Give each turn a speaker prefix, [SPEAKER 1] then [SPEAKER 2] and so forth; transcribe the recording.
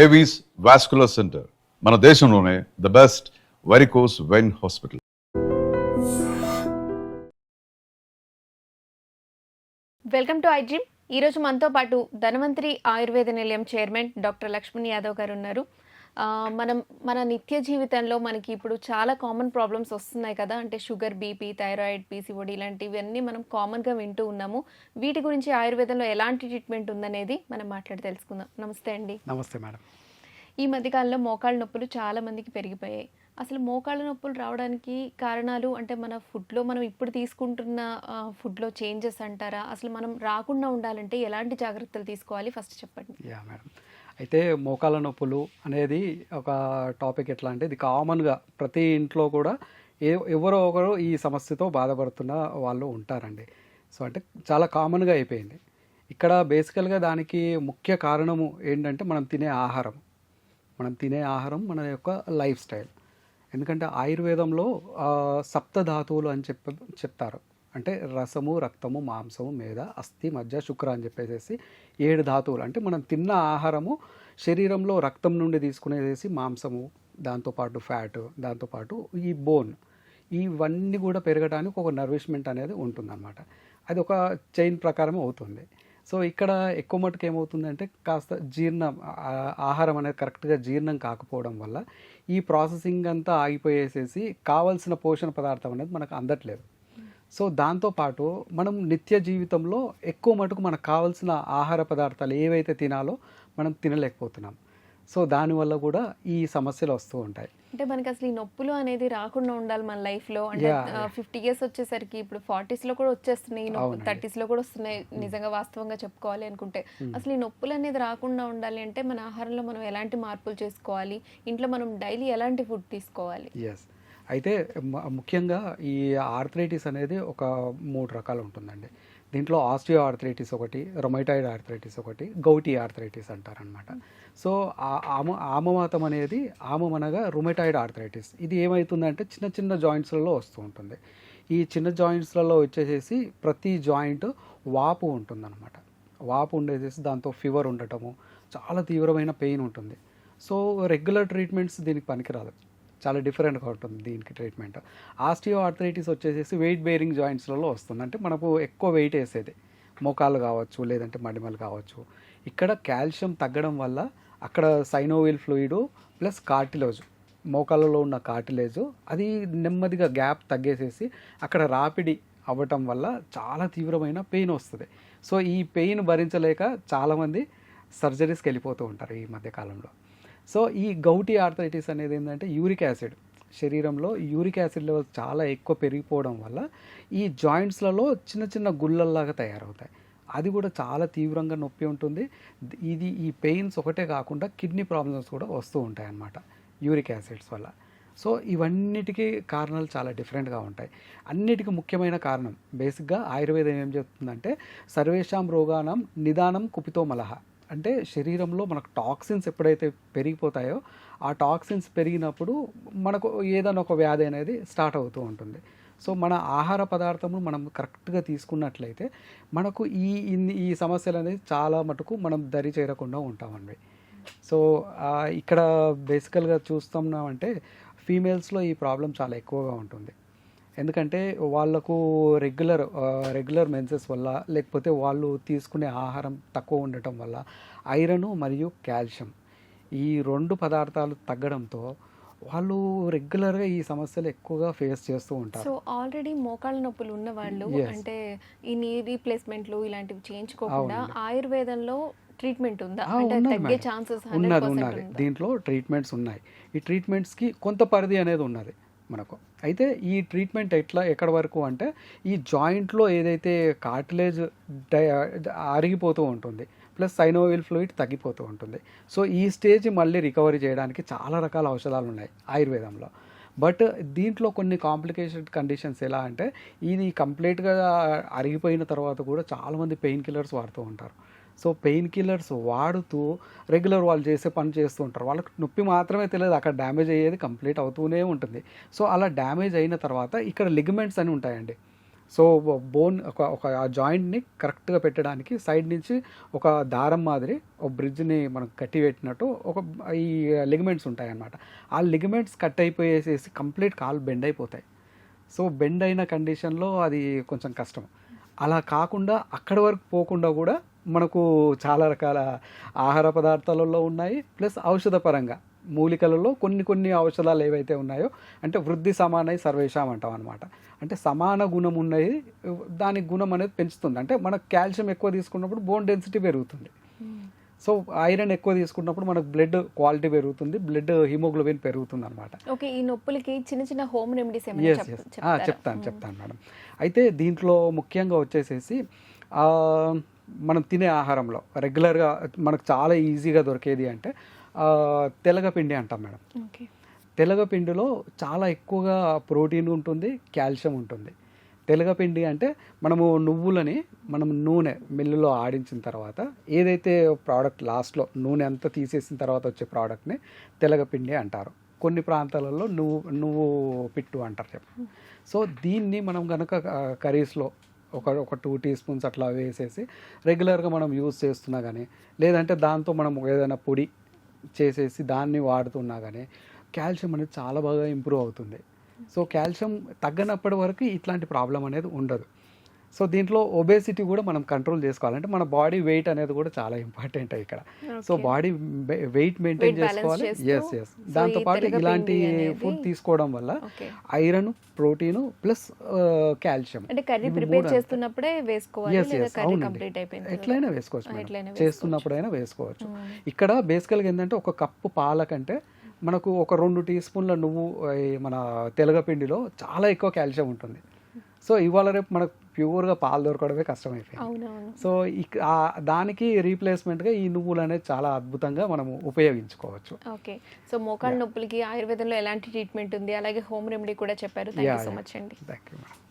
[SPEAKER 1] Avis vascular centre మన దేశంలోనే the best varicose vein hospital.
[SPEAKER 2] Welcome to iDream. ఈరోజు మనతో పాటు ధన్వంతరి ఆయుర్వేద నిలయం చైర్మన్ డాక్టర్ లక్ష్మణ్ యాదవ్ గారు ఉన్నారు. మన నిత్య జీవితంలో మనకి ఇప్పుడు చాలా కామన్ ప్రాబ్లమ్స్ వస్తున్నాయి కదా, అంటే షుగర్, బీపీ, థైరాయిడ్, పీసీఓడి ఇలాంటివన్నీ మనం కామన్గా వింటూ ఉన్నాము. వీటి గురించి ఆయుర్వేదంలో ఎలాంటి ట్రీట్మెంట్ ఉందనేది మనం మాట్లాడి తెలుసుకుందాం. నమస్తే అండి.
[SPEAKER 3] నమస్తే మేడం.
[SPEAKER 2] ఈ మధ్యకాలంలో మోకాళ్ళ నొప్పులు చాలా మందికి పెరిగిపోయాయి. అసలు మోకాళ్ళ నొప్పులు రావడానికి కారణాలు అంటే మన ఫుడ్లో మనం ఇప్పుడు తీసుకుంటున్న ఫుడ్లో చేంజెస్ అంటారా? అసలు మనం రాకుండా ఉండాలంటే ఎలాంటి జాగ్రత్తలు తీసుకోవాలి ఫస్ట్ చెప్పండి.
[SPEAKER 3] యా మేడం, అయితే మోకాళ్ళ నొప్పులు అనేది ఒక టాపిక్. ఎట్లా అంటే ఇది కామన్గా ప్రతి ఇంట్లో కూడా ఎవరో ఒకరు ఈ సమస్యతో బాధపడుతున్న వాళ్ళు ఉంటారండి. సో అంటే చాలా కామన్గా అయిపోయింది. ఇక్కడ బేసికల్గా దానికి ముఖ్య కారణము ఏంటంటే మనం తినే ఆహారం, మన యొక్క లైఫ్ స్టైల్. ఎందుకంటే ఆయుర్వేదంలో సప్తధాతువులు అని చెప్తారు. అంటే రసము, రక్తము, మాంసము, మేధ, అస్థి, మజ్జ, శుక్ర అని చెప్పేసి 7 ధాతువులు. అంటే మనం తిన్న ఆహారము శరీరంలో రక్తం నుండి తీసుకునేసి మాంసము, దాంతోపాటు ఫ్యాట్, దాంతోపాటు ఈ బోన్, ఇవన్నీ కూడా పెరగడానికి ఒక నరిష్మెంట్ అనేది ఉంటుందన్నమాట. అది ఒక చైన్ ప్రకారం అవుతుంది. సో ఇక్కడ ఎక్కువ మటుకు ఏమవుతుందంటే కాస్త ఆహారం అనేది కరెక్ట్గా జీర్ణం కాకపోవడం వల్ల ఈ ప్రాసెసింగ్ అంతా ఆగిపోయేసేసి కావాల్సిన పోషణ పదార్థం అనేది మనకు అందట్లేదు. సో దాంతోపాటు మనం నిత్య జీవితంలో ఎక్కువ మటుకు మనకు కావాల్సిన ఆహార పదార్థాలు ఏవైతే తినాలో మనం తినలేకపోతున్నాం. సో దానివల్ల కూడా ఈ సమస్యలు వస్తూ ఉంటాయి.
[SPEAKER 2] అంటే మనకి అసలు ఈ నొప్పులు అనేది రాకుండా ఉండాలి మన లైఫ్లో. అంటే 50 years వచ్చేసరికి ఇప్పుడు 40sలో కూడా వచ్చేస్తున్నాయి, 30sలో కూడా వస్తున్నాయి. నిజంగా వాస్తవంగా చెప్పుకోవాలి అనుకుంటే అసలు ఈ నొప్పులు అనేది రాకుండా ఉండాలి అంటే మన ఆహారంలో మనం ఎలాంటి మార్పులు చేసుకోవాలి, ఇంట్లో మనం డైలీ ఎలాంటి ఫుడ్ తీసుకోవాలి?
[SPEAKER 3] ఎస్, అయితే ముఖ్యంగా ఈ ఆర్థరైటిస్ అనేది ఒక 3 రకాలు ఉంటుందండి. దీంట్లో ఆస్టియో ఆర్థరైటిస్ ఒకటి, రొమైటాయిడ్ ఆర్థరైటిస్ ఒకటి, గౌటీ ఆర్థరైటిస్ అంటారనమాట. సో ఆమవాతం అనేది ఆమమనగా రొమైటాయిడ్ ఆర్థరైటిస్. ఇది ఏమవుతుందంటే చిన్న చిన్న జాయింట్స్లలో వస్తూ ఉంటుంది. ఈ చిన్న జాయింట్స్లలో వచ్చేసేసి ప్రతి జాయింట్ వాపు ఉంటుందన్నమాట. వాపు ఉండేసేసి దాంతో ఫీవర్ ఉండటము, చాలా తీవ్రమైన పెయిన్ ఉంటుంది. సో రెగ్యులర్ ట్రీట్మెంట్స్ దీనికి పనికిరాదు, చాలా డిఫరెంట్గా ఉంటుంది దీనికి ట్రీట్మెంట్. ఆస్టియో ఆర్థరైటిస్ వచ్చేసేసి వెయిట్ బేరింగ్ జాయింట్స్లలో వస్తుంది. అంటే మనకు ఎక్కువ వెయిట్ వేసేది మోకాలు కావచ్చు, లేదంటే మడిమలు కావచ్చు. ఇక్కడ కాల్షియం తగ్గడం వల్ల అక్కడ సైనోవిల్ ఫ్లూయిడ్ ప్లస్ కార్టిలేజ్, మోకాళ్ళలో ఉన్న కార్టిలేజ్ అది నెమ్మదిగా గ్యాప్ తగ్గేసేసి అక్కడ రాపిడి అవ్వటం వల్ల చాలా తీవ్రమైన పెయిన్ వస్తుంది. సో ఈ పెయిన్ భరించలేక చాలామంది సర్జరీస్కి వెళ్ళిపోతూ ఉంటారు ఈ మధ్యకాలంలో. సో ఈ గౌటీ ఆర్థరైటిస్ అనేది ఏంటంటే యూరిక్ యాసిడ్, శరీరంలో యూరిక్ యాసిడ్ లెవెల్స్ చాలా ఎక్కువ పెరిగిపోవడం వల్ల ఈ జాయింట్స్లలో చిన్న చిన్న గుళ్ళల్లాగా తయారవుతాయి. అది కూడా చాలా తీవ్రంగా నొప్పి ఉంటుంది. ఈ పెయిన్స్ ఒకటే కాకుండా కిడ్నీ ప్రాబ్లమ్స్ కూడా వస్తూ ఉంటాయి అన్నమాట యూరిక్ యాసిడ్స్ వల్ల. సో ఇవన్నిటికీ కారణాలు చాలా డిఫరెంట్గా ఉంటాయి. అన్నిటికీ ముఖ్యమైన కారణం బేసిక్గా ఆయుర్వేదం ఏం చెప్తుందంటే సర్వేషాం రోగానం నిదానం కుపితో మలహ. అంటే శరీరంలో మనకు టాక్సిన్స్ ఎప్పుడైతే పెరిగిపోతాయో ఆ టాక్సిన్స్ పెరిగినప్పుడు మనకు ఏదైనా ఒక వ్యాధి అనేది స్టార్ట్ అవుతూ ఉంటుంది. సో మన ఆహార పదార్థములు మనం కరెక్ట్గా తీసుకున్నట్లయితే మనకు ఈ సమస్యలు అనేది చాలా మటుకు మనం దరి చేరకుండా ఉంటామండి. సో ఇక్కడ బేసికల్గా చూస్తున్నామంటే ఫీమేల్స్లో ఈ ప్రాబ్లం చాలా ఎక్కువగా ఉంటుంది. ఎందుకంటే వాళ్ళకు రెగ్యులర్ మెన్సెస్ వల్ల, లేకపోతే వాళ్ళు తీసుకునే ఆహారం తక్కువ ఉండటం వల్ల ఐరన్ మరియు కాల్షియం ఈ 2 పదార్థాలు తగ్గడంతో వాళ్ళు రెగ్యులర్గా ఈ సమస్యలు ఎక్కువగా ఫేస్ చేస్తూ ఉంటారు.
[SPEAKER 2] సో ఆల్రెడీ మోకాళ్ళ నొప్పులు ఉన్న వాళ్ళు అంటే ఈ నీ రీప్లేస్మెంట్లు ఇలాంటివి చేయించుకోకుండా ఆయుర్వేదంలో ట్రీట్మెంట్ ఉందా? అంటే తగ్గే ఛాన్సెస్
[SPEAKER 3] ఉన్నది. దీంట్లో ట్రీట్మెంట్స్ ఉన్నాయి. ఈ ట్రీట్మెంట్స్కి కొంత పరిధి అనేది ఉన్నది మనకు. అయితే ఈ ట్రీట్మెంట్ ఎక్కడ వరకు అంటే ఈ జాయింట్లో ఏదైతే కార్టిలేజ్ అరిగిపోతూ ఉంటుంది ప్లస్ సైనోవిల్ ఫ్లూయిడ్ తగ్గిపోతూ ఉంటుంది. సో ఈ స్టేజ్ మళ్ళీ రికవరీ చేయడానికి చాలా రకాల ఔషధాలు ఉన్నాయి ఆయుర్వేదంలో. బట్ దీంట్లో కొన్ని కాంప్లికేషన్ కండిషన్స్ ఎలా అంటే ఇది కంప్లీట్గా అరిగిపోయిన తర్వాత కూడా చాలామంది పెయిన్ కిల్లర్స్ వాడుతూ ఉంటారు. సో పెయిన్ కిల్లర్స్ వాడుతూ రెగ్యులర్ వాళ్ళు చేసే పని చేస్తూ ఉంటారు. వాళ్ళకి నొప్పి మాత్రమే తెలియదు, అక్కడ డ్యామేజ్ అయ్యేది కంప్లీట్ అవుతూనే ఉంటుంది. సో అలా డ్యామేజ్ అయిన తర్వాత ఇక్కడ లిగమెంట్స్ అని ఉంటాయండి. సో బోన్ ఒక ఆ జాయింట్ని కరెక్ట్గా పెట్టడానికి సైడ్ నుంచి ఒక దారం మాదిరి ఒక బ్రిడ్జ్ని మనం కట్టి పెట్టినట్టు ఒక ఈ లిగమెంట్స్ ఉంటాయి అన్నమాట. ఆ లిగమెంట్స్ కట్ అయిపోయేసేసి కంప్లీట్ కాలు బెండ్ అయిపోతాయి. సో బెండ్ అయిన కండిషన్లో అది కొంచెం కష్టం. అలా కాకుండా అక్కడి వరకు పోకుండా కూడా మనకు చాలా రకాల ఆహార పదార్థాలలో ఉన్నాయి, ప్లస్ ఔషధ పరంగా మూలికలలో కొన్ని ఔషధాలు ఏవైతే ఉన్నాయో, అంటే వృద్ధి సమానై సర్వేషాం అంటాం అనమాట. అంటే సమాన గుణం ఉన్నాయి, దాని గుణం అనేది పెంచుతుంది. అంటే మనకు కాల్షియం ఎక్కువ తీసుకున్నప్పుడు బోన్ డెన్సిటీ పెరుగుతుంది. సో ఐరన్ ఎక్కువ తీసుకున్నప్పుడు మనకు బ్లడ్ క్వాలిటీ పెరుగుతుంది, బ్లడ్ హిమోగ్లోబిన్ పెరుగుతుంది అనమాట.
[SPEAKER 2] ఓకే, ఈ నొప్పులకి చిన్న హోమ్ రెమెడీస్
[SPEAKER 3] చెప్తాను మేడం. అయితే దీంట్లో ముఖ్యంగా వచ్చేసేసి మనం తినే ఆహారంలో రెగ్యులర్గా మనకు చాలా ఈజీగా దొరికేది అంటే తెలగపిండి అంటాం మేడం. తెలగపిండిలో చాలా ఎక్కువగా ప్రోటీన్ ఉంటుంది, కాల్షియం ఉంటుంది. తెలగపిండి అంటే మనము నువ్వులని మనం నూనె మిల్లులో ఆడించిన తర్వాత ఏదైతే ప్రోడక్ట్ లాస్ట్లో నూనె అంతా తీసేసిన తర్వాత వచ్చే ప్రోడక్ట్ని తెలగపిండి అంటారు. కొన్ని ప్రాంతాలలో నువ్వు పిట్టు అంటారు చెప్పి. సో దీన్ని మనం కనుక కర్రీస్లో ఒక 2 టీ స్పూన్స్ అట్లా వేసేసి రెగ్యులర్గా మనం యూజ్ చేస్తున్నా కానీ, లేదంటే దాంతో మనం ఏదైనా పొడి చేసేసి దాన్ని వాడుతున్నా కానీ కాల్షియం అనేది చాలా బాగా ఇంప్రూవ్ అవుతుంది. సో కాల్షియం తగ్గనప్పటి వరకు ఇట్లాంటి ప్రాబ్లం అనేది ఉండదు. సో దీంట్లో ఒబేసిటీ కూడా మనం కంట్రోల్ చేసుకోవాలంటే మన బాడీ వెయిట్ అనేది కూడా చాలా ఇంపార్టెంట్ ఇక్కడ. సో బాడీ వెయిట్ మెయింటైన్ చేసుకోవాలి. ఎస్ దాంతోపాటు ఇలాంటి ఫుడ్ తీసుకోవడం వల్ల ఐరన్, ప్రోటీన్ ప్లస్ కాల్షియం ఎట్లయినా వేసుకోవచ్చు, చేస్తున్నప్పుడైనా వేసుకోవచ్చు. ఇక్కడ బేసికల్గా ఏంటంటే ఒక కప్పు పాల కంటే మనకు ఒక 2 టీ స్పూన్ల మన తెలగపిండిలో చాలా ఎక్కువ కాల్షియం ఉంటుంది. సో ఇవాళ రేపు మనకు ప్యూర్గా పాలు దొరకడమే కష్టమైపోయింది. సో దానికి రీప్లేస్మెంట్గా ఈ నువ్వులు అనేది చాలా అద్భుతంగా మనము ఉపయోగించుకోవచ్చు.
[SPEAKER 2] ఓకే, సో మోకాళ్ళ నొప్పులకి ఆయుర్వేదంలో ఎలాంటి ట్రీట్మెంట్ ఉంది, అలాగే హోమ్ రెమెడీ కూడా చెప్పారు. థ్యాంక్ యూ సో మచ్ అండి.
[SPEAKER 3] Thank you madam.